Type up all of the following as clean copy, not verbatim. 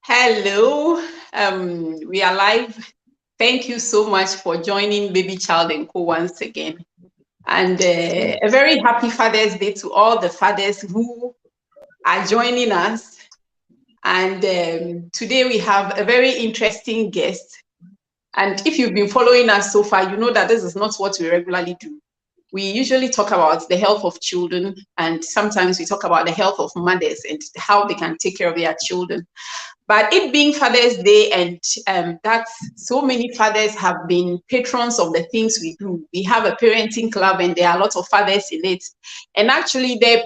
Hello, we are live. Thank you so much for joining Babychildandco once again. And a very happy Father's Day to all the fathers who are joining us. And today we have a very interesting guest. And if you've been following us so far, you know that this is not what we regularly do. We usually talk about the health of children, and sometimes we talk about the health of mothers and how they can take care of their children. But it being Father's Day, and that so many fathers have been patrons of the things we do. We have a parenting club, and there are lots of fathers in it. And actually, the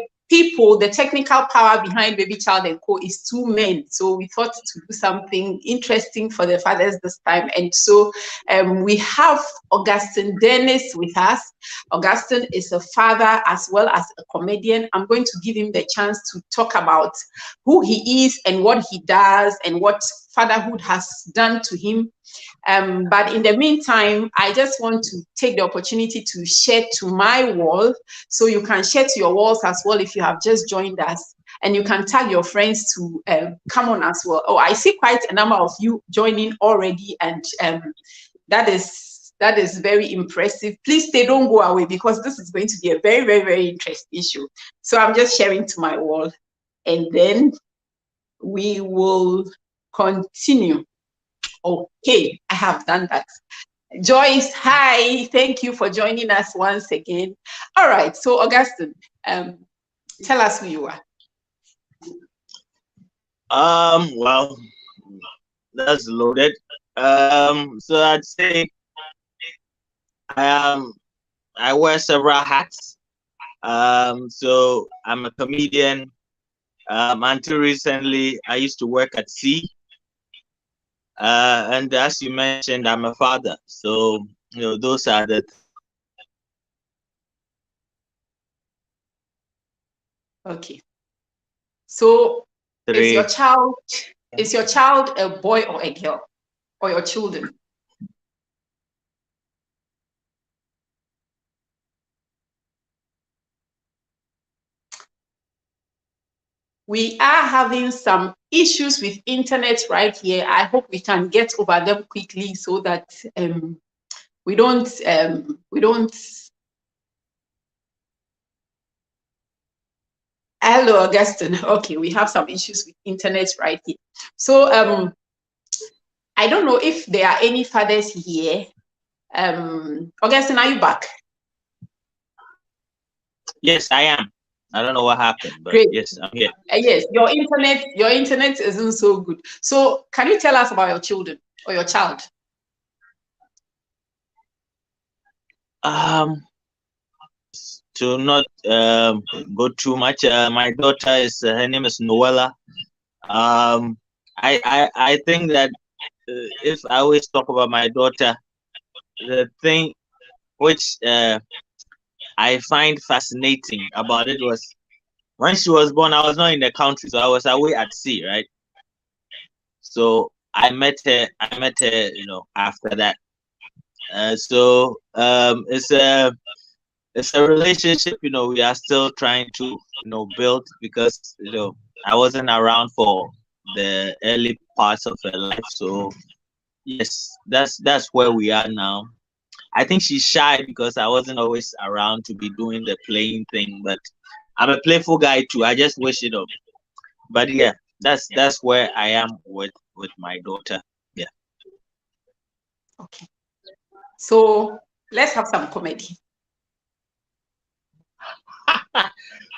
technical power behind Babychildandco is two men. So we thought to do something interesting for the fathers this time. And so we have Augustin Dennis with us. Augustin is a father as well as a comedian. I'm going to give him the chance to talk about who he is and what he does and what fatherhood has done to him. But in the meantime, I just want to take the opportunity to share to my wall, so you can share to your walls as well if you have just joined us, and you can tag your friends to come on as well. Oh, I see quite a number of you joining already, and that is very impressive. Please stay, don't go away, because this is going to be a very, very, very interesting issue. So I'm just sharing to my wall, and then we will continue. Okay, I have done that. Joyce, hi, thank you for joining us once again. All right, so Augustin, tell us who you are. Well, that's loaded. So I'd say I wear several hats. So I'm a comedian. Until recently, I used to work at sea. And as you mentioned, I'm a father. So, those are the. Okay. So is your child a boy or a girl, or your children? We are having some issues with internet right here. I hope we can get over them quickly so that we don't. Hello, Augustine. Okay, we have some issues with internet right here. So I don't know if there are any fathers here. Augustine, are you back? Yes, I am. I don't know what happened, but Great. yes, I'm here. Yes, your internet isn't so good. So can you tell us about your children or your child? To not go too much, my daughter is her name is Noella. I think that if I always talk about my daughter, the thing which I find fascinating about it was when she was born. I was not in the country, so I was away at sea, right? So I met her, after that. So it's a relationship, we are still trying to, build, because, I wasn't around for the early parts of her life. So yes, that's where we are now. I think she's shy because I wasn't always around to be doing the playing thing, but I'm a playful guy too. I just wish, but yeah, that's where I am with my daughter. Yeah. Okay. So let's have some comedy.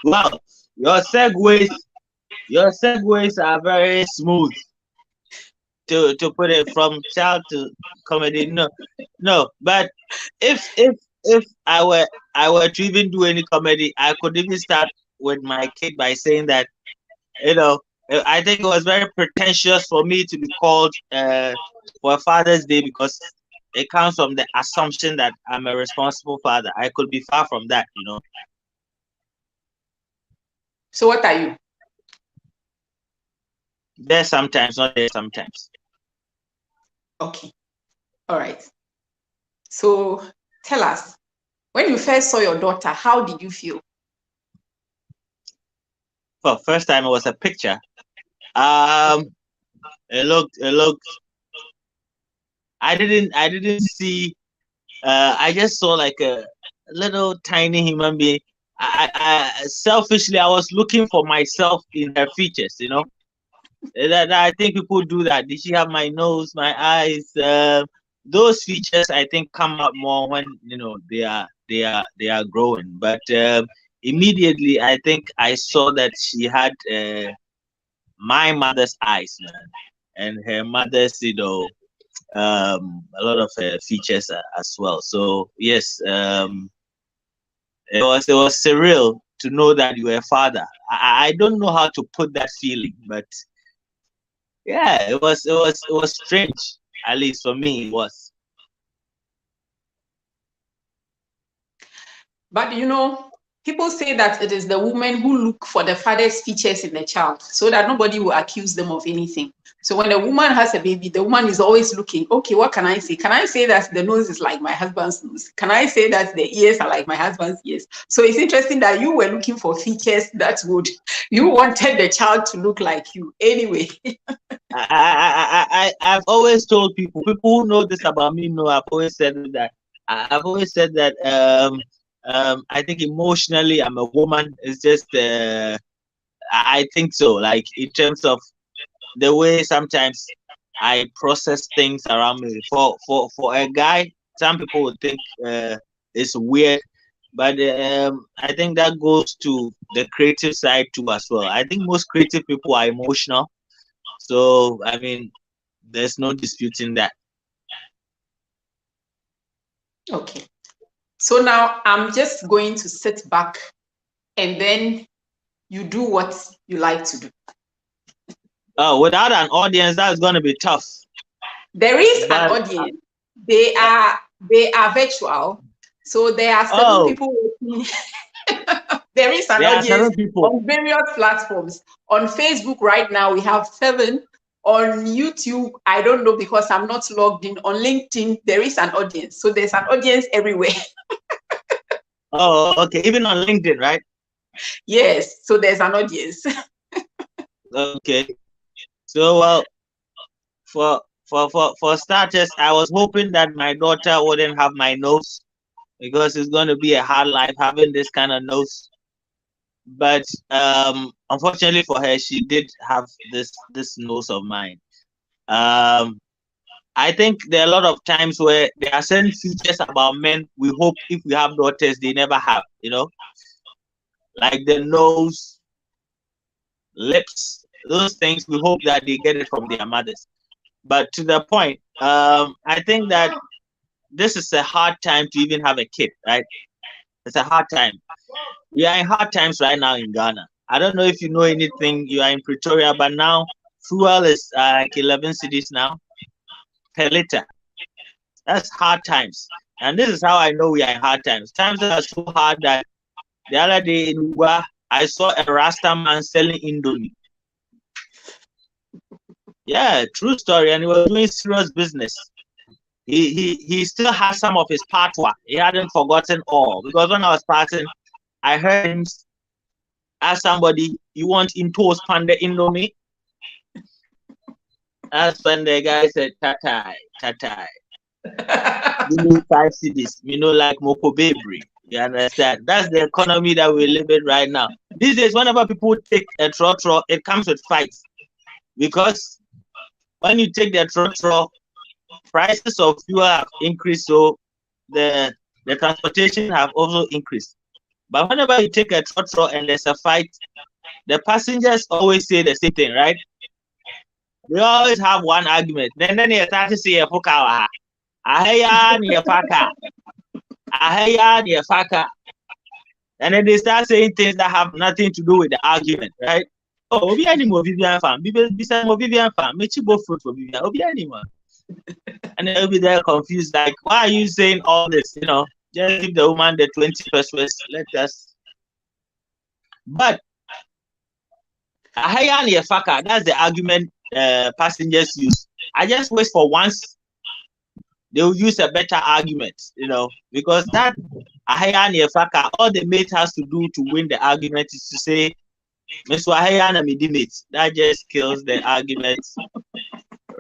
Wow, your segues are very smooth. To put it from child to comedy, no. But if I were to even do any comedy, I could even start with my kid by saying that, I think it was very pretentious for me to be called for Father's Day, because it comes from the assumption that I'm a responsible father. I could be far from that, So what are you? There sometimes, not there sometimes. Okay. All right. So tell us, when you first saw your daughter, how did you feel? Well, first time it was a picture. It looked. I didn't see. I just saw like a little tiny human being. I selfishly, I was looking for myself in her features. That I think people do that. Did she have my nose, my eyes? Those features I think come out more when they are growing. But immediately I think I saw that she had my mother's eyes, man, and her mother's, a lot of features as well. So yes, it was surreal to know that you were a father. I don't know how to put that feeling, but yeah, it was strange. At least for me, it was. But people say that it is the women who look for the father's features in the child so that nobody will accuse them of anything. So when a woman has a baby, the woman is always looking, okay, what can I say? Can I say that the nose is like my husband's nose? Can I say that the ears are like my husband's ears? So it's interesting that you were looking for features you wanted the child to look like you. Anyway. I've always told people who know this about me know I've always said that I think emotionally I'm a woman. It's just I think so. Like in terms of the way sometimes I process things around me. For a guy, some people would think it's weird, but I think that goes to the creative side too as well. I think most creative people are emotional, so I mean, there's no disputing that. Okay. So now I'm just going to sit back and then you do what you like to do. Oh, without an audience, that's going to be tough. There is an audience. They are virtual. So there are 7 people waiting. There is an audience on various platforms. On Facebook right now, we have 7. On YouTube, I don't know because I'm not logged in. On LinkedIn, there is an audience. So there's an audience everywhere. Oh, okay. Even on LinkedIn, right? Yes. So there's an audience. Okay. So, well, for starters, I was hoping that my daughter wouldn't have my nose because it's going to be a hard life having this kind of nose. But unfortunately for her, she did have this nose of mine. I think there are a lot of times where there are certain features about men we hope if we have daughters they never have, like the nose, lips, those things we hope that they get it from their mothers. But to the point, I think that this is a hard time to even have a kid, right? It's a hard time. We are in hard times right now in Ghana. I don't know if you know anything. You are in Pretoria, but now fuel is like 11 cedis now per liter. That's hard times. And this is how I know we are in hard times. Times are so hard that the other day in Uwa, I saw a Rasta man selling Indomie. Yeah, true story. And he was doing serious business. He still has some of his patwa. He hadn't forgotten all. Because when I was passing, I heard him ask somebody, "You want Into's Panda Indomie?" That's when the guy said, "Tatai, tatai." You know, 5 cedis. Like Moko Baby. You understand? That's the economy that we live in right now. These days, whenever people take a trotro, it comes with fights. Because when you take the trotro, prices of fuel have increased, so the transportation have also increased. But whenever you take a trotro and there's a fight, the passengers always say the same thing, right? They always have one argument. Then they start to say, "Ahaya ni faka, ahaya ni faka," and then they start saying things that have nothing to do with the argument, right? Oh, Obi animo Vivian farm, Vivian farm, Michibo fruit for Vivian, Obi animo. And they'll be there confused, like, why are you saying all this? Just give the woman the 20 pesos. Let us. But that's the argument passengers use. I just wish for once they will use a better argument, because that all the mate has to do to win the argument is to say, "Mr. That just kills the argument.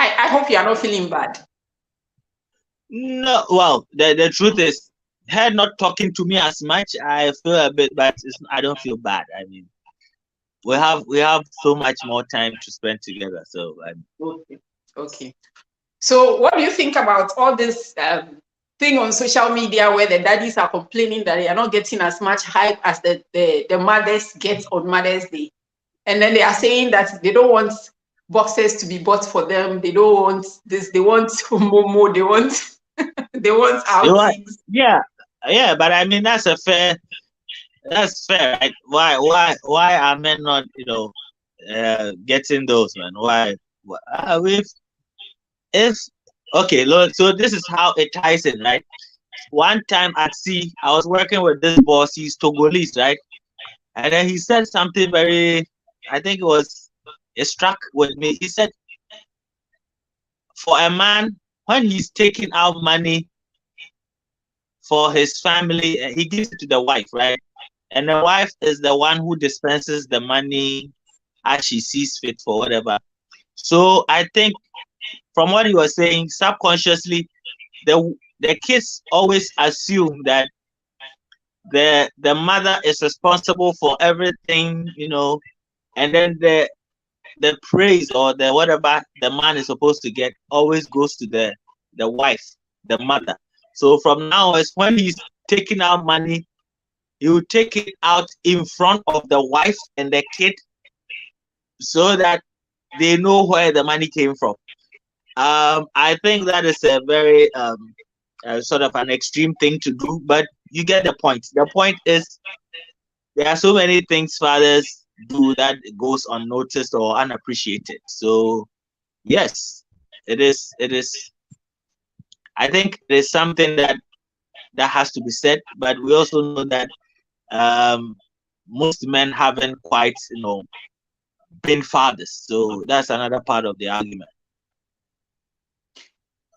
I hope you are not feeling bad. No, well, the truth is, her not talking to me as much, I feel a bit, but I don't feel bad. I mean, we have so much more time to spend together. So Okay. So what do you think about all this thing on social media where the daddies are complaining that they are not getting as much hype as the mothers get on Mother's Day? And then they are saying that they don't want boxes to be bought for them. They don't want this. They want momo. They want they want outings. yeah, but I mean that's fair, right? Why are men not getting those, man? Why? If okay, look, so this is how it ties in, right? One time at sea, I was working with this boss. He's Togolese, right? And then he said something very, I think it struck with me. He said, for a man, when he's taking out money for his family, he gives it to the wife, right? And the wife is the one who dispenses the money as she sees fit for whatever. So I think from what he was saying, subconsciously, the kids always assume that the mother is responsible for everything, and then the praise or the whatever the man is supposed to get always goes to the wife, the mother. So from now on, when he's taking out money, he will take it out in front of the wife and the kid so that they know where the money came from. I think that is a very sort of an extreme thing to do, but you get the point. The point is there are so many things fathers do that goes unnoticed or unappreciated. So yes, it is. I think it is something that has to be said, but we also know that most men haven't quite, been fathers. So that's another part of the argument.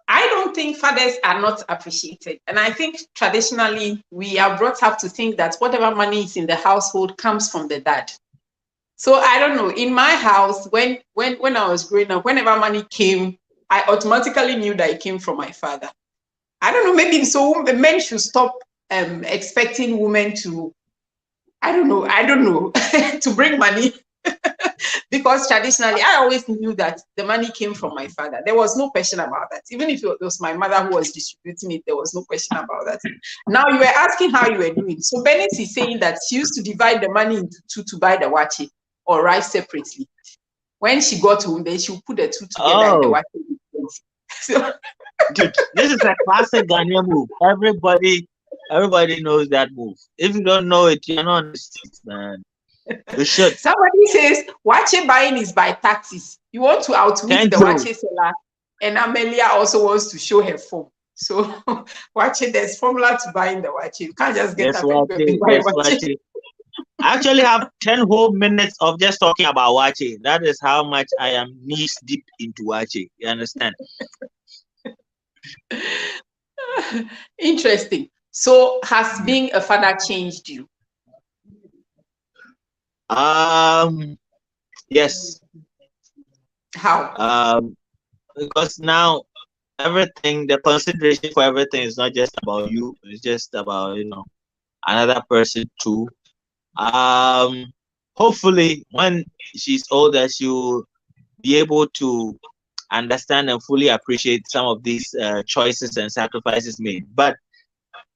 I don't think fathers are not appreciated. And I think traditionally we are brought up to think that whatever money is in the household comes from the dad. So I don't know. In my house, when I was growing up, whenever money came, I automatically knew that it came from my father. I don't know. Maybe so men should stop expecting women to, I don't know, to bring money. Because traditionally, I always knew that the money came from my father. There was no question about that. Even if it was my mother who was distributing it, there was no question about that. Now you were asking how you were doing. So Bennett is saying that she used to divide the money into two to buy the wache or rice separately. When she got home, then she would put the two together in the wache. So, dude, this is a classic Ghanaian move. Everybody knows that move. If you don't know it, you're not on the streets, man. You should. Somebody says wache buying is by taxes. You want to outwit the wache seller, and Amelia also wants to show her form. So wache, there's formula to buying the wache. You can't just get up and buy wache. I actually have 10 whole minutes of just talking about wache. That is how much I am knees deep into wache. You understand? Interesting. So has being a father changed you? Yes. How? Because now everything, the consideration for everything is not just about you, it's just about another person too. Hopefully when she's older she'll be able to understand and fully appreciate some of these choices and sacrifices made. But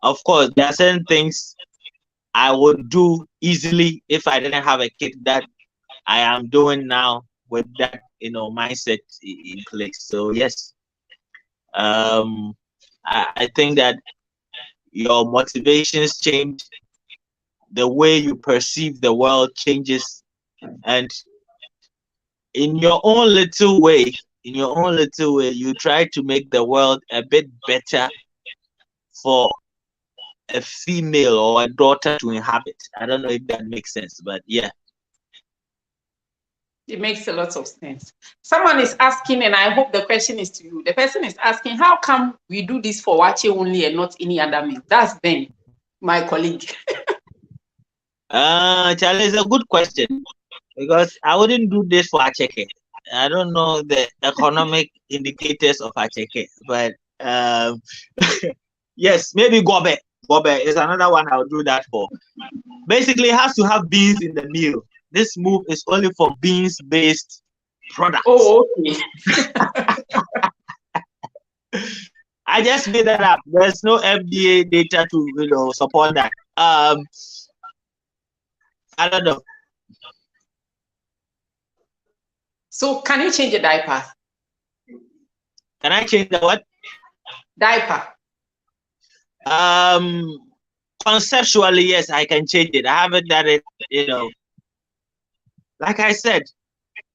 of course there are certain things I would do easily if I didn't have a kid that I am doing now with that mindset in place. So yes, I think that your motivations change, the way you perceive the world changes, and in your own little way, you try to make the world a bit better for a female or a daughter to inhabit. I don't know if that makes sense, but yeah. It makes a lot of sense. Someone is asking, and I hope the question is to you. The person is asking, how come we do this for wache only and not any other meal? That's Ben, my colleague. Charlie, it's a good question because I wouldn't do this for acheke. I don't know the economic indicators of Acheke, but um, yes, maybe Gobe. Gobe is another one I'll do that for. Basically, it has to have beans in the meal. This move is only for beans-based products. Oh, okay. I just made that up. There's no FDA data to support that. I don't know. So can you change a diaper? Can I change the what? Diaper. Conceptually, yes, I can change it. I haven't done it, Like I said,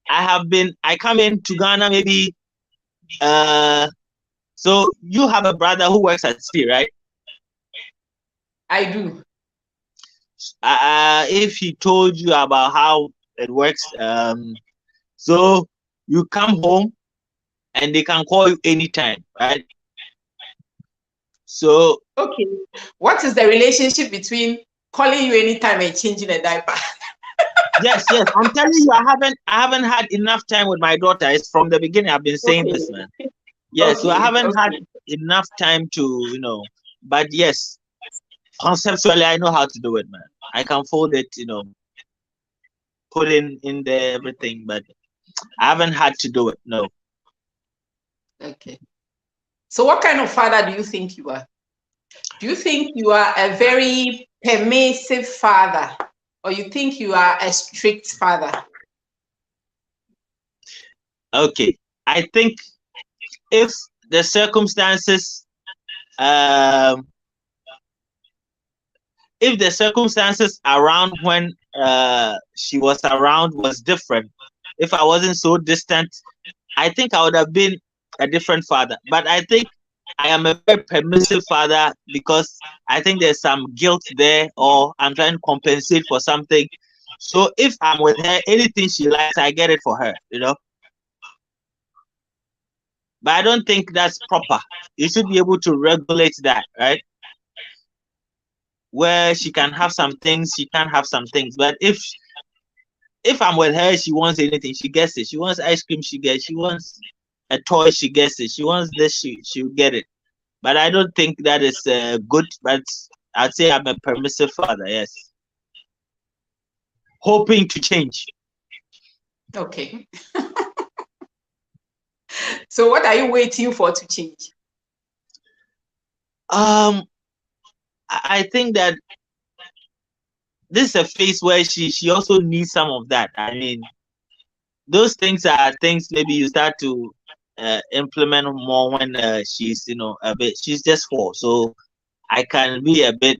I come into Ghana maybe, so you have a brother who works at sea, right? I do. If he told you about how it works, so you come home and they can call you anytime, right? So okay, what is the relationship between calling you anytime and changing a diaper? yes, I'm telling you, I haven't had enough time with my daughter. It's from the beginning. I've been saying this, man. Yes, so I haven't had enough time to, but yes, conceptually, I know how to do it, man. I can fold it, put in there everything, but I haven't had to do it. No. Okay. So what kind of father do you think you are? Do you think you are a very permissive father, or you think you are a strict father? Okay. I think if the circumstances around when she was around was different, if I wasn't so distant, I think I would have been a different father. But I think I am a very permissive father because I think there's some guilt there, or I'm trying to compensate for something. So if I'm with her, anything she likes, I get it for her. But I don't think that's proper. You should be able to regulate that, right? Where she can have some things, she can't have some things. But if I'm with her, she wants anything, she gets it. She wants ice cream, she gets. She wants a toy, she gets it. She wants this, she'll get it. But I don't think that is good. But I'd say I'm a permissive father. Yes, hoping to change. Okay. So what are you waiting for to change? I think that this is a phase where she also needs some of that. I mean, those things are things maybe you start to implement more when she's a bit. She's just 4, so I can be a bit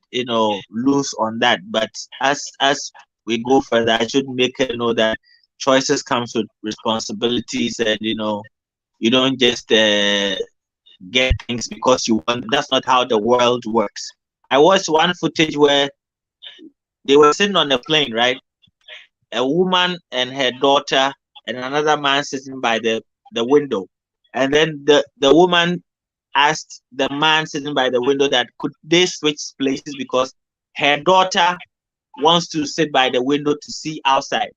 loose on that. But as we go further, I should make her know that choices comes with responsibilities, and you don't just get things because you want. That's not how the world works. I watched one footage where they were sitting on a plane, right? A woman and her daughter and another man sitting by the window. And then the woman asked the man sitting by the window that could they switch places because her daughter wants to sit by the window to see outside.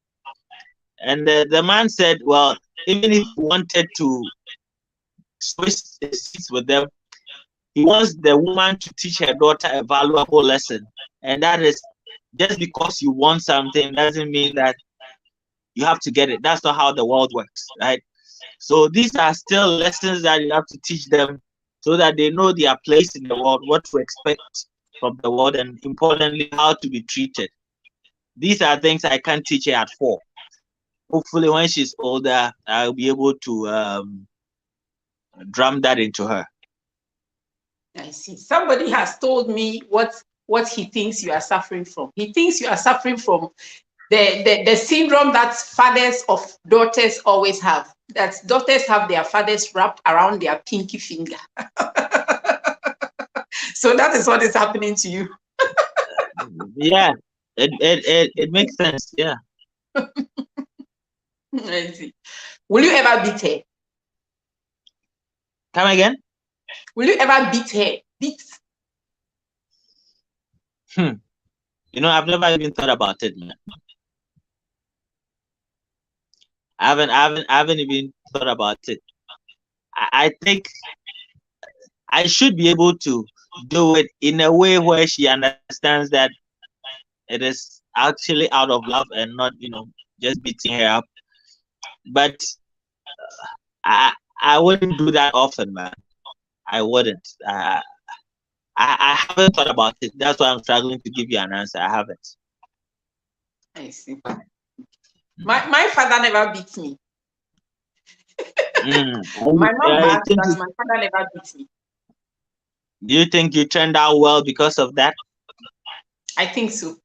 And the man said, well, even if he wanted to switch the seats with them, he wants the woman to teach her daughter a valuable lesson. And that is, just because you want something doesn't mean that you have to get it. That's not how the world works, right? So these are still lessons that you have to teach them so that they know their place in the world, what to expect from the world, and importantly, how to be treated. These are things I can't teach her at 4. Hopefully, when she's older, I'll be able to drum that into her. I see. Somebody has told me what he thinks you are suffering from. He thinks you are suffering from the syndrome that fathers of daughters always have. That daughters have their fathers wrapped around their pinky finger. So that is what is happening to you. Yeah, it makes sense. Yeah. I see. Will you ever beat her? Come again? Will you ever beat her? Beat? I've never even thought about it, man. I haven't even thought about it. I think I should be able to do it in a way where she understands that it is actually out of love and not, just beating her up. But I I wouldn't do that often, man. I wouldn't. I haven't thought about it. That's why I'm struggling to give you an answer. I haven't. I see. My father never beat me. My mom has, but my father never beat me. Do you think you turned out well because of that? I think so.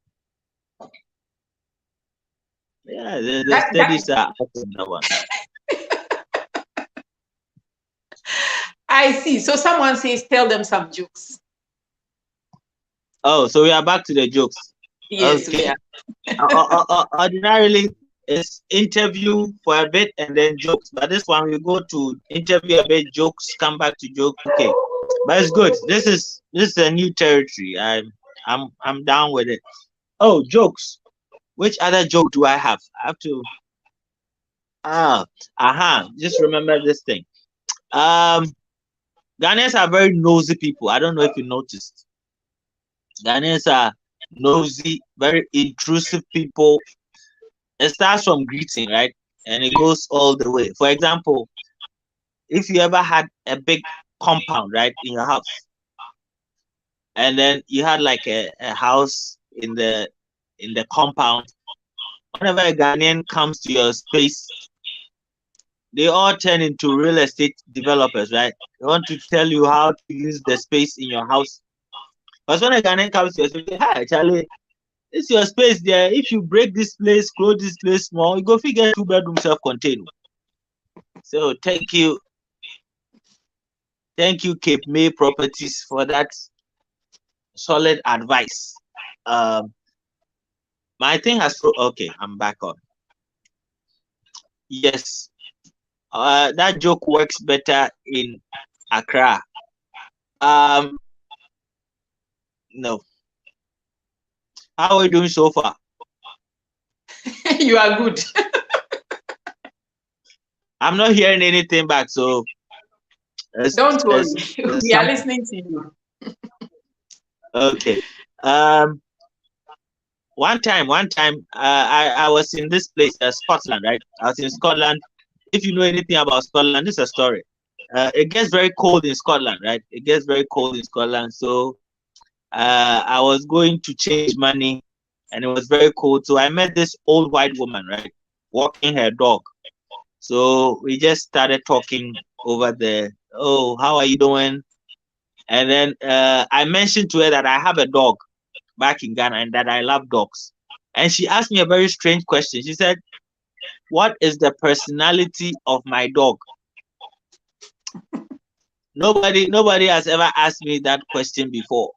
Yeah, the studies are out on that one. I see. So someone says, tell them some jokes. Oh, so we are back to the jokes. Yes, okay. We are. Ordinarily, it's interview for a bit and then jokes. But this one, we go to interview a bit, jokes, come back to jokes. Okay, but it's good. This is a new territory. I'm down with it. Oh, jokes. Which other joke do I have? I have to. Just remember this thing. Ghanaians are very nosy people. I don't know if you noticed. Ghanaians are nosy, very intrusive people. It starts from greeting, right? And it goes all the way. For example, if you ever had a big compound, right, in your house, and then you had like a house in the compound, whenever a Ghanaian comes to your space, they all turn into real estate developers, right? They want to tell you how to use the space in your house. Because when a Ghanaian comes to your space, hi, Charlie, it's your space there. If you break this place, close this place small, you go figure 2-bedroom self-contained. So thank you, Cape May Properties, for that solid advice. My thing has okay. I'm back on. Yes, that joke works better in Accra. No. How are we doing so far? You are good. I'm not hearing anything back, so don't worry. We are listening to you. Okay. One time, I was in this place, Scotland, right? I was in Scotland. If you know anything about Scotland, this is a story. It gets very cold in Scotland, right? It gets very cold in Scotland. So I was going to change money and it was very cold. So I met this old white woman, right? Walking her dog. So we just started talking over there. Oh, how are you doing? And then I mentioned to her that I have a dog back in Ghana and that I love dogs. And she asked me a very strange question. She said, what is the personality of my dog? Nobody has ever asked me that question before.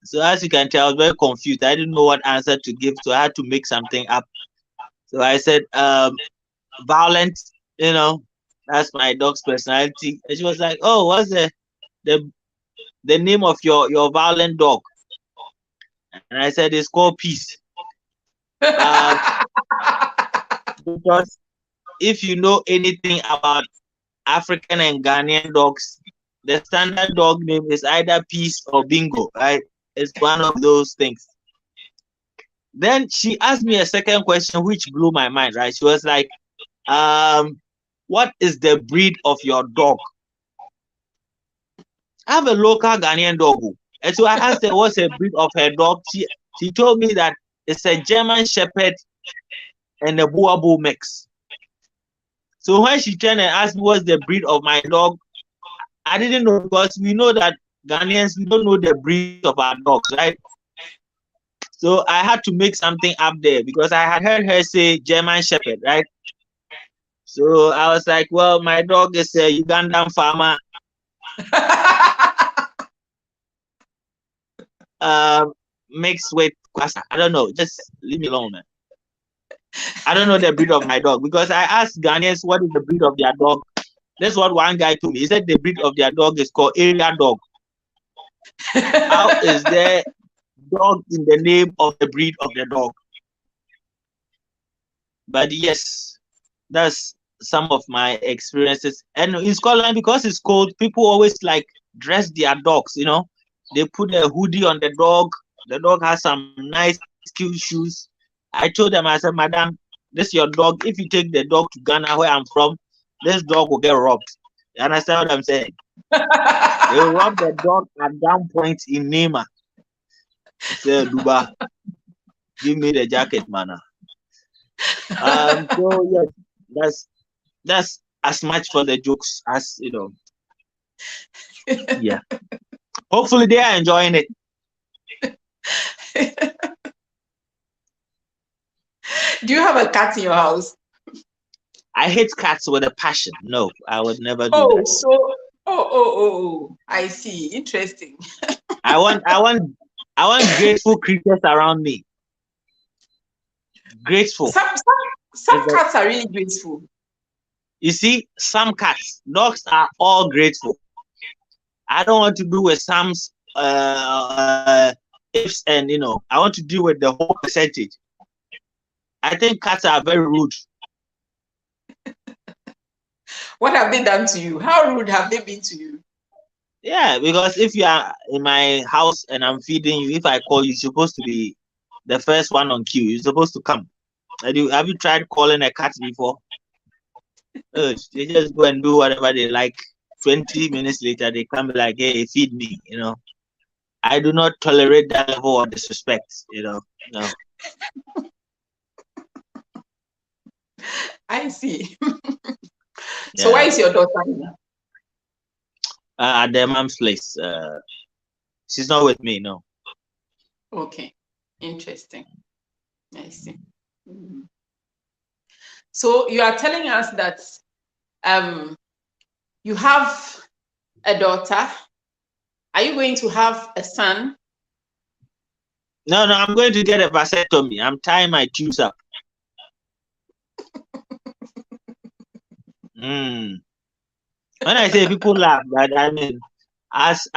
So as you can tell, I was very confused. I didn't know what answer to give, so I had to make something up. So I said, violent, that's my dog's personality. And she was like, oh, what's the name of your violent dog? And I said, it's called Peace. Because if you know anything about African and Ghanaian dogs, the standard dog name is either Peace or Bingo, right? It's one of those things. Then she asked me a second question, which blew my mind, right? She was like, what is the breed of your dog? I have a local Ghanaian dog. And so I asked her what's the breed of her dog. She told me that it's a German Shepherd and a Boabo mix. So when she turned and asked me what's the breed of my dog, I didn't know, because we know that Ghanaians, we don't know the breed of our dogs, right? So I had to make something up there because I had heard her say German Shepherd, right? So I was like, well, my dog is a Ugandan farmer. Mixed with Kwasa. I don't know. Just leave me alone, man. I don't know the breed of my dog because I asked Ghanaians what is the breed of their dog. That's what one guy told me. He said the breed of their dog is called area dog. How is there dog in the name of the breed of the dog? But yes, That's some of my experiences. And in Scotland, because it's cold, people always like dress their dogs. They put a hoodie on the dog. The dog has some nice cute shoes. I told them, I said, Madam, this is your dog. If you take the dog to Ghana, where I'm from, this dog will get robbed. You understand what I'm saying? They will rob the dog at gunpoint in Nema. Say, Duba, give me the jacket, man. So yes, that's as much for the jokes as Yeah. Hopefully they are enjoying it. Do you have a cat in your house? I hate cats with a passion. No, I would never do Oh, that. so I see. Interesting. I want grateful creatures around me. Grateful. Some cats are really grateful. You see, some cats, dogs are all grateful. I don't want to do with some ifs and I want to deal with the whole percentage. I think cats are very rude. What have they done to you? How rude have they been to you? Yeah, because if you are in my house and I'm feeding you, if I call you, you're supposed to be the first one on queue. You're supposed to come. Have you tried calling a cat before? They just go and do whatever they like. 20 minutes later, they come like, hey, feed me, I do not tolerate that level of disrespect, No. I see. So where Yeah. is your daughter? At their mom's place. She's not with me, no. Okay. Interesting. I see. So you are telling us that you have a daughter. Are you going to have a son? No, I'm going to get a vasectomy. I'm tying my tubes up. When I say people laugh, but I mean, as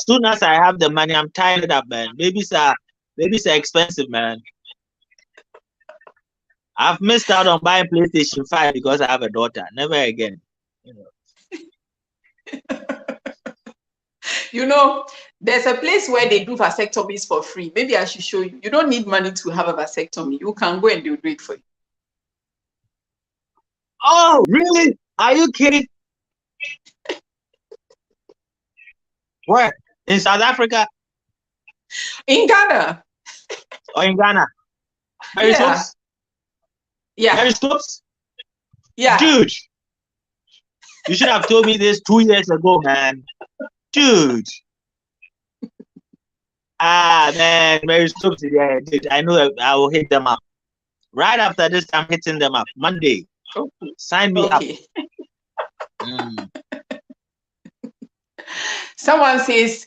soon as I have the money, I'm tying it up, man. Babies are expensive, man. I've missed out on buying PlayStation 5 because I have a daughter. Never again. There's a place where they do vasectomies for free. Maybe I should show you. You don't need money to have a vasectomy. You can go and they'll do it for you. Oh, really? Are you kidding? Where? In South Africa? In Ghana. Or in Ghana? Yeah. Yeah. Periscopes? Yeah. Dude. You should have told me this 2 years ago, man. Dude. Man, Periscopes, yeah, dude. I know I will hit them up. Right after this, I'm hitting them up. Monday. Okay. Sign me up. Someone says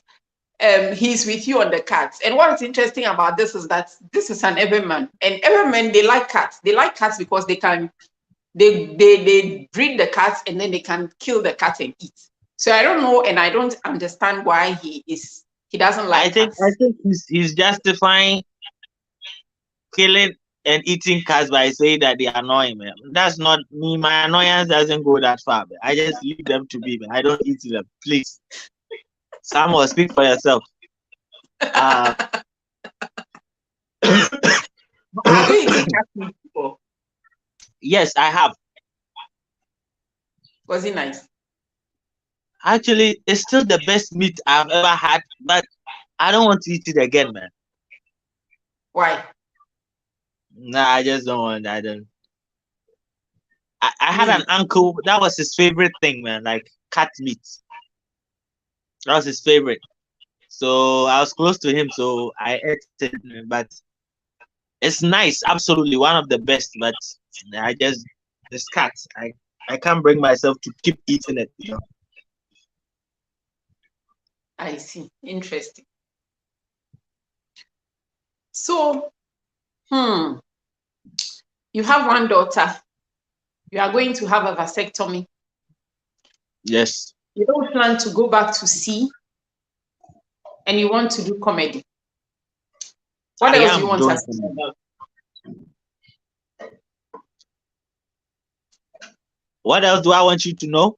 he's with you on the cats. And what's interesting about this is that this is an Everman. And Evermen, they like cats. They like cats because they breed the cats and then they can kill the cat and eat. So I don't know, and I don't understand why he doesn't like cats. I think he's justifying killing and eating cats by saying that they annoy me. That's not me. My annoyance doesn't go that far. Man. I just leave them to be. Man. I don't eat them. Please. Samuel, speak for yourself. Have you eaten cat meat before? Yes, I have. Was it nice? Actually, it's still the best meat I've ever had, but I don't want to eat it again, man. Why? Nah, I just don't want. I don't. I had an uncle that was his favorite thing, man. Like cat meat. That was his favorite. So I was close to him, so I ate it. But it's nice, absolutely one of the best. But this cat, I can't bring myself to keep eating it. I see. Interesting. So, you have one daughter. You are going to have a vasectomy. Yes. You don't plan to go back to sea, and you want to do comedy. What else do you want us to know about? What else do I want you to know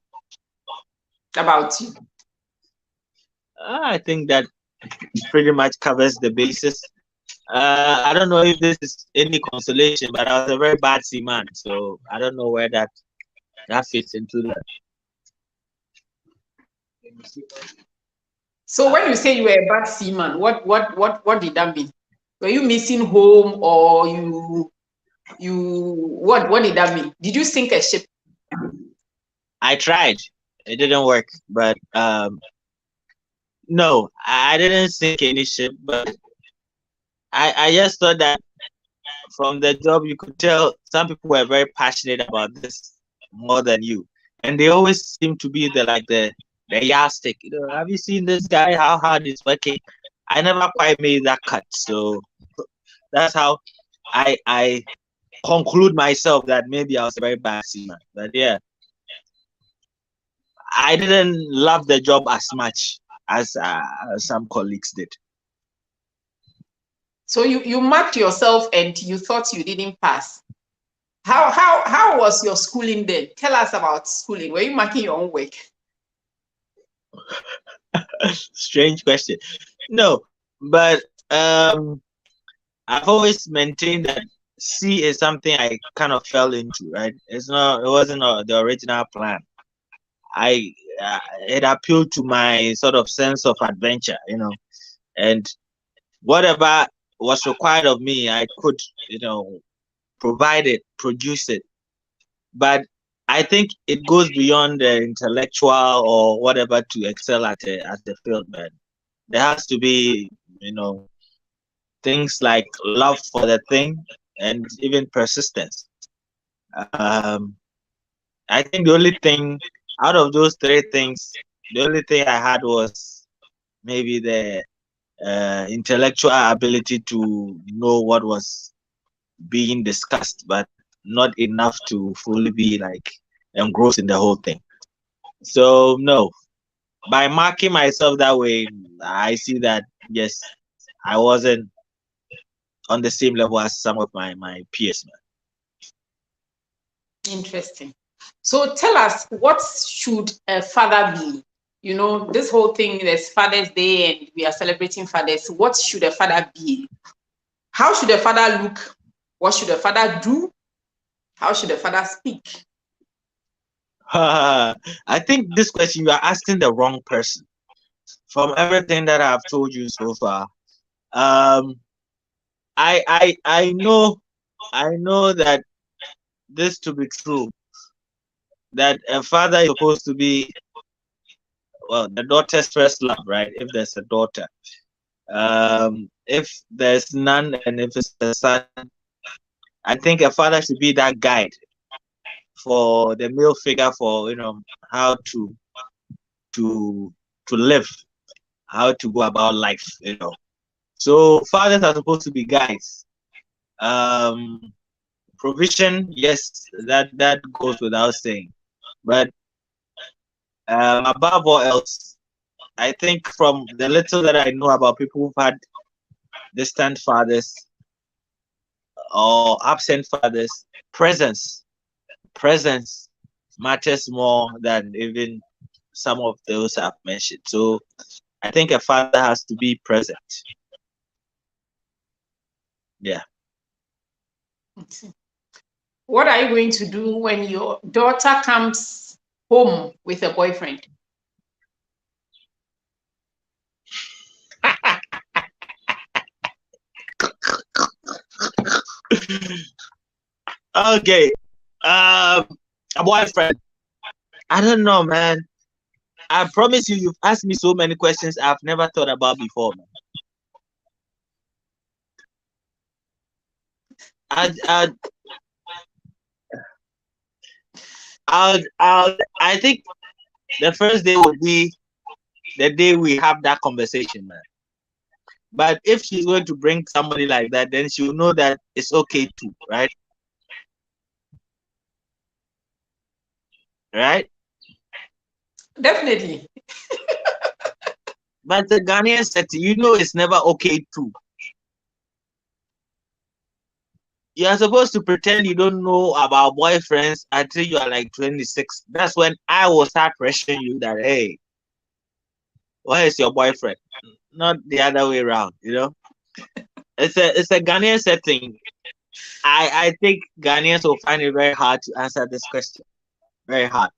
about you? I think that pretty much covers the basis. I don't know if this is any consolation, but I was a very bad seaman, so I don't know where that fits into that. So when you say you were a bad seaman, what did that mean? Were you missing home, or what did that mean? Did you sink a ship? I tried. It didn't work, but no, I didn't sink any ship, but I just thought that from the job you could tell some people were very passionate about this more than you, and they always seem to be the yardstick. Have you seen this guy? How hard he's working? I never quite made that cut, so that's how I conclude myself that maybe I was a very bad seaman. But yeah, I didn't love the job as much as some colleagues did. So you marked yourself and you thought you didn't pass. How was your schooling then? Tell us about schooling. Were you marking your own work? Strange question. No, but I've always maintained that C is something I kind of fell into, right? It wasn't the original plan. It appealed to my sort of sense of adventure, and whatever was required of me, I could, provide it, produce it. But I think it goes beyond the intellectual or whatever to excel at the field, man. There has to be, things like love for the thing and even persistence. Um, I think the only thing out of those three things, the only thing I had was maybe the intellectual ability to know what was being discussed, but not enough to fully be like engrossed in the whole thing. So no, by marking myself that way, I see that yes, I wasn't on the same level as some of my peers, man. Interesting. So tell us, what should a father be? This whole thing, there's Father's Day and we are celebrating fathers. What should a father be? How should a father look? What should a father do? How should a father speak? I think this question you are asking the wrong person. From everything that I've told you so far, I know that this to be true. That a father is supposed to be, well, the daughter's first love, right? If there's a daughter, if there's none, and if it's a son, I think a father should be that guide for the male figure for how to live, how to go about life. So fathers are supposed to be guides. Provision, yes, that goes without saying, but above all else, I think from the little that I know about people who've had distant fathers or absent fathers, presence matters more than even some of those I've mentioned. So I think a father has to be present. Yeah. What are you going to do when your daughter comes home with a boyfriend? Okay. A boyfriend. I don't know, man. I promise you've asked me so many questions I've never thought about before, man. I think the first day would be the day we have that conversation, man. But if she's going to bring somebody like that, then she'll know that it's okay too, right? Right? Definitely. But the Ghanaian set, it's never okay too. you're supposed to pretend you don't know about boyfriends until you are like 26. That's when I will start pressuring you that, hey, where is your boyfriend? Not the other way around, you know? It's a Ghanaian setting. I think Ghanaians will find it very hard to answer this question. Very hard.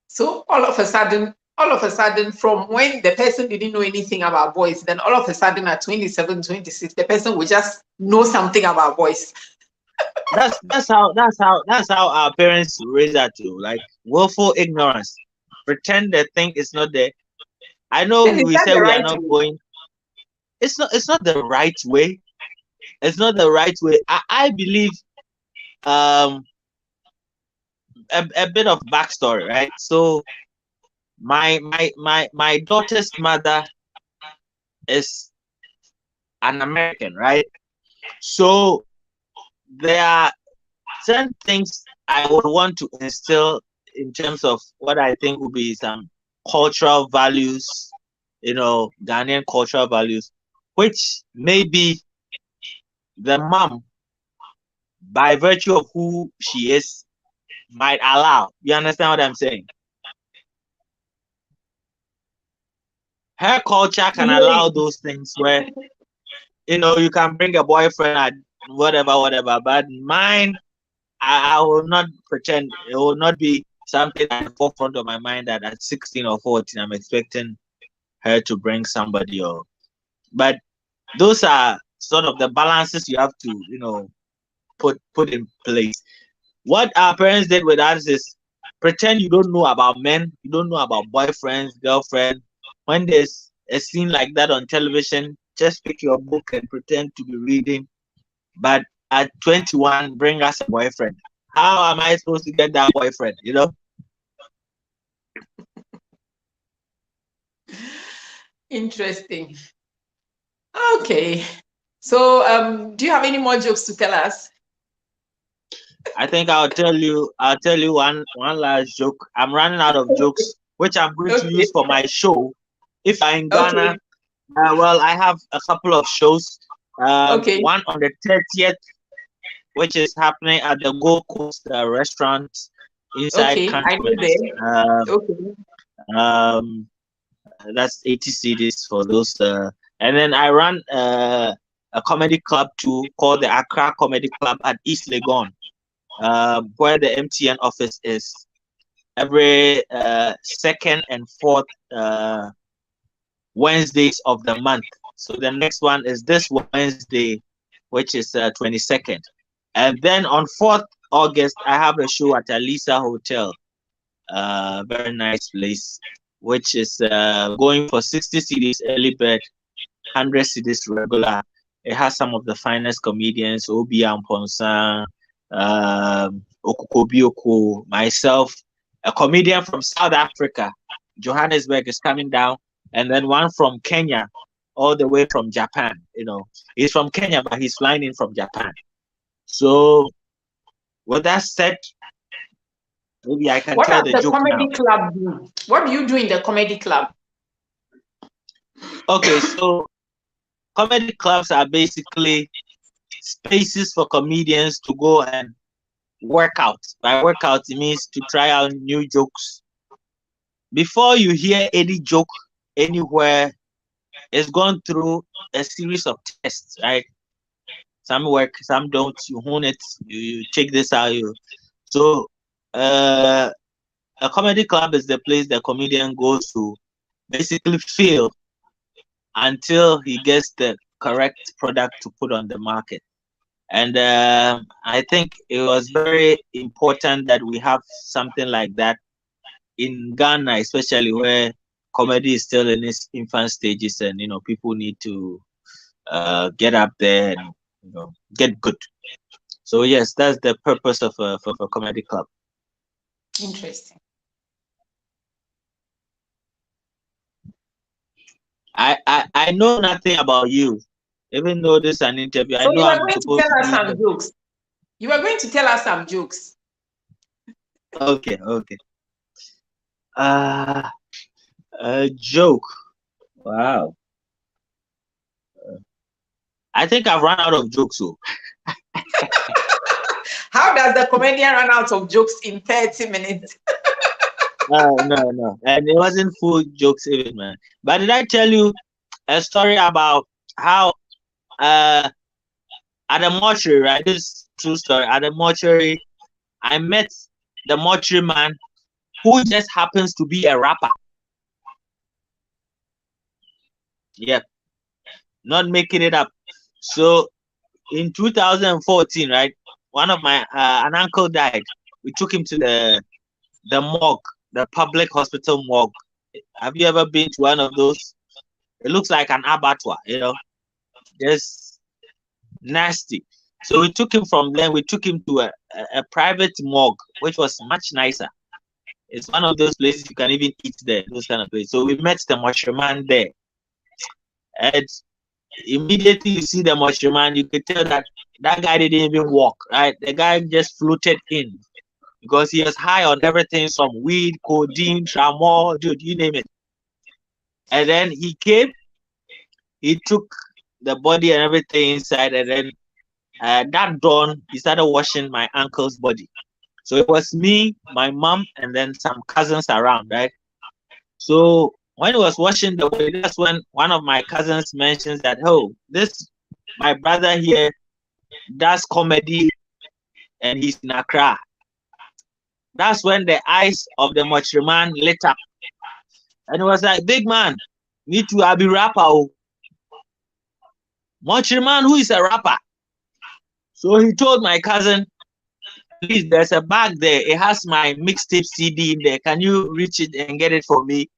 So all of a sudden, from when the person didn't know anything about boys, then all of a sudden at 27, 26, the person will just know something about boys. That's how our parents raise us to, like, willful ignorance. Pretend the thing is not there. I know And is we that say the we are right not way? going. It's not the right way. It's not the right way. I believe um a bit of backstory, right? So my daughter's mother is an American, right? So there are certain things I would want to instill in terms of what I think would be some cultural values, Ghanaian cultural values, which maybe the mom, by virtue of who she is, might allow. You understand what I'm saying? Her culture can allow those things where, you can bring a boyfriend at whatever, but mine, I will not pretend. It will not be something at the forefront of my mind that at 16 or 14 I'm expecting her to bring somebody. But those are sort of the balances you have to, put in place. What our parents did with us is pretend you don't know about men, you don't know about boyfriends, girlfriend. When there's a scene like that on television, just pick your book and pretend to be reading. But at 21, bring us a boyfriend. How am I supposed to get that boyfriend? Interesting. Okay. So, do you have any more jokes to tell us? I think I'll tell you one last joke. I'm running out of jokes, which I'm going to Okay. use for my show. If I'm in Ghana, Okay. well, I have a couple of shows. Okay. One on the 30th, which is happening at the Gold Coast restaurant inside Okay. I know Cantonment. there. Okay. Um, that's 80 CDs for those. And then I run a comedy club too called the Accra Comedy Club at East Legon, where the MTN office is. Every second and fourth Wednesdays of the month. So the next one is this Wednesday, which is 22nd. And then on 4th August, I have a show at Alisa Hotel, very nice place, which is going for 60 CDs early bird, 100 CDs regular. It has some of the finest comedians, Obi Amponsa, Okukobioko, myself, a comedian from South Africa, Johannesburg, is coming down, and then one from Kenya, all the way from Japan. He's from Kenya, but he's flying in from Japan. So, with that said, maybe I can What tell does the the joke now. comedy club do? What do you do in the comedy club? Okay, so comedy clubs are basically spaces for comedians to go and work out. By workout, it means to try out new jokes. Before you hear any joke anywhere, it's gone through a series of tests, right? Some work, some don't. You hone it, you check this out. So, a comedy club is the place the comedian goes to basically fail until he gets the correct product to put on the market. And I think it was very important that we have something like that in Ghana, especially where comedy is still in its infant stages, and people need to get up there and get good. So yes, that's the purpose of a comedy club. Interesting. I know nothing about you, even though this is an interview. I So know you are I'm going to supposed tell to us be some here. jokes. You are going to tell us some jokes. Okay. A joke. Wow. I think I've run out of jokes. So. How does the comedian run out of jokes in 30 minutes? No. And it wasn't full jokes even, man. But did I tell you a story about how at the mortuary, right? This is true story. At the mortuary, I met the mortuary man who just happens to be a rapper. Yep, not making it up. So in 2014, right, one of my an uncle died. We took him to the morgue, the public hospital morgue. Have you ever been to one of those? It looks like an abattoir, just nasty. So we took him from there. We took him to a private morgue, which was much nicer. It's one of those places you can even eat there, those kind of places. So we met the mortuary man there. And immediately you see the mortuary man, you could tell that guy didn't even walk, right? The guy just floated in because he was high on everything, some weed, codeine, tramol, dude, you name it. And then he came, he took the body and everything inside, and then that dawn, he started washing my uncle's body. So it was me, my mom, and then some cousins around, right? So when he was washing the body, that's when one of my cousins mentions that, oh, this, my brother here does comedy and he's in Accra. That's when the eyes of the mortuary man lit up. And it was like, big man, me too, I'll be rapper. Oh. Mortuary man, who is a rapper? So he told my cousin, please, there's a bag there. It has my mixtape CD in there. Can you reach it and get it for me?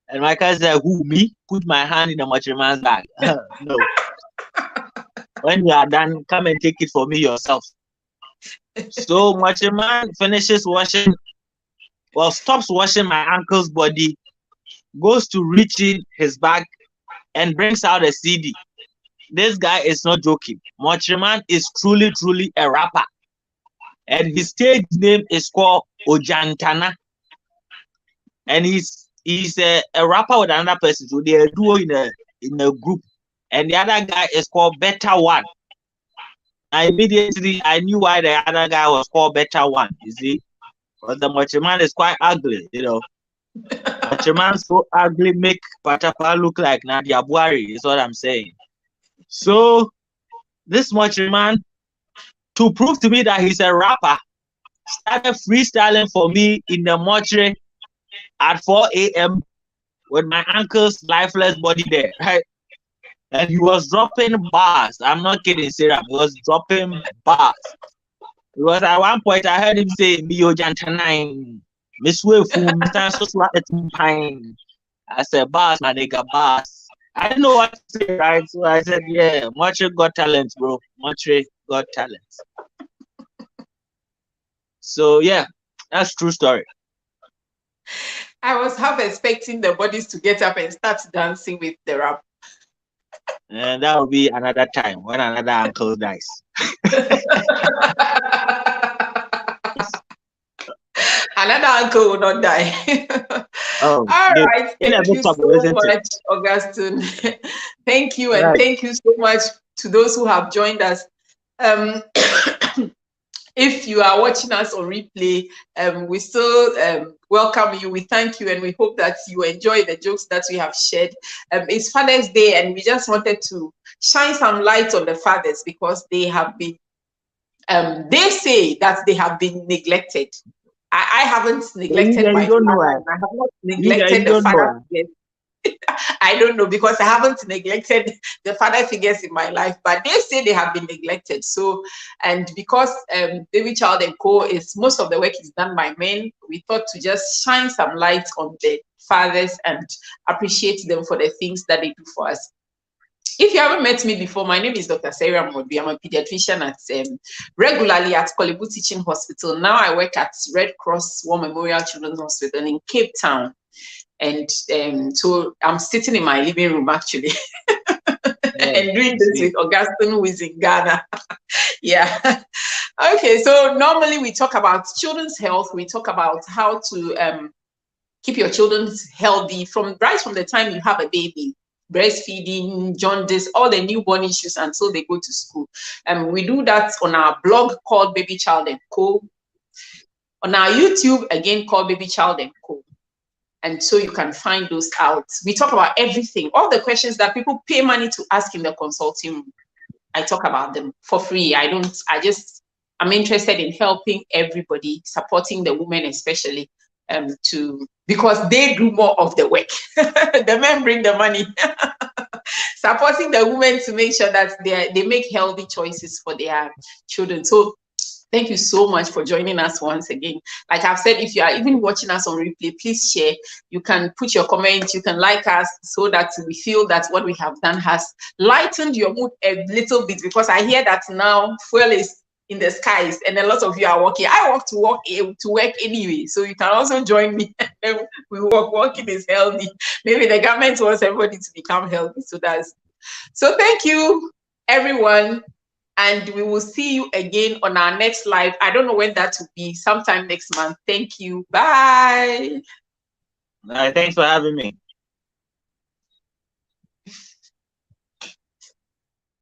And my cousin said, who, me? Put my hand in the mortuary man's bag. No. When you are done, come and take it for me yourself. So mortuary man finishes washing, stops washing my uncle's body, goes to reach in his bag and brings out a CD. This guy is not joking. Mortuary man is truly, truly a rapper. And his stage name is called Ojantana. And he's a rapper with another person. So they are duo in a group. And the other guy is called Better One. Immediately I knew why the other guy was called Better One, you see. Because the mortuary man is quite ugly, Mortuary man so ugly, make Patapa look like Nadia Buhari, is what I'm saying. So this mortuary man, to prove to me that he's a rapper, started freestyling for me in the mortuary at 4 a.m. with my uncle's lifeless body there, right? And he was dropping bars. I'm not kidding, Sarah. He was dropping bars. Because at one point I heard him say, Mio Jantanine, Miss Wifu, Mr. Soswa Pine. I said, bars, my nigga, bars. I didn't know what to say, right? So I said, yeah, Montreal got talent, bro. Montreal got talent. So yeah, that's true story. I was half expecting the bodies to get up and start dancing with the rap. And that will be another time when another uncle dies. Another uncle will not die. Oh, all right. Thank you so trouble, much, Augustin. Thank you, and thank you so much to those who have joined us. If you are watching us on replay, we still welcome you. We thank you, and we hope that you enjoy the jokes that we have shared. It's Father's Day, and we just wanted to shine some light on the fathers because they have been, they say that they have been neglected. I haven't neglected my father. I have not neglected the father. I don't know because I haven't neglected the father figures in my life, but they say they have been neglected. So, and because Babychildandco is most of the work is done by men, we thought to just shine some light on the fathers and appreciate them for the things that they do for us. If you haven't met me before, my name is Dr. Sarah Modbi. I'm a pediatrician at regularly at Kolebu Teaching Hospital. Now I work at Red Cross War Memorial Children's Hospital in Cape Town. And so I'm sitting in my living room actually and doing this with Augustin, who is in Ghana. Yeah. Okay, so normally we talk about children's health. We talk about how to keep your children healthy right from the time you have a baby. breastfeeding, jaundice, all the newborn issues until they go to school. We do that on our blog called Babychildandco, on our YouTube again called Babychildandco. And so you can find those out. We talk about everything, all the questions that people pay money to ask in the consulting room. I talk about them for free. I'm interested in helping everybody, supporting the women especially, because they do more of the work. The men bring the money. Supporting the women to make sure that they make healthy choices for their children. So thank you so much for joining us once again. Like I've said, if you are even watching us on replay, please share. You can put your comments, you can like us, so that we feel that what we have done has lightened your mood a little bit, because I hear that now fuel is in the skies and a lot of you are working. I walk to work anyway, so you can also join me. We work. Working is healthy. Maybe the government wants everybody to become healthy. So thank you, everyone. And we will see you again on our next live. I don't know when that will be, sometime next month. Thank you. Bye. All right, thanks for having me.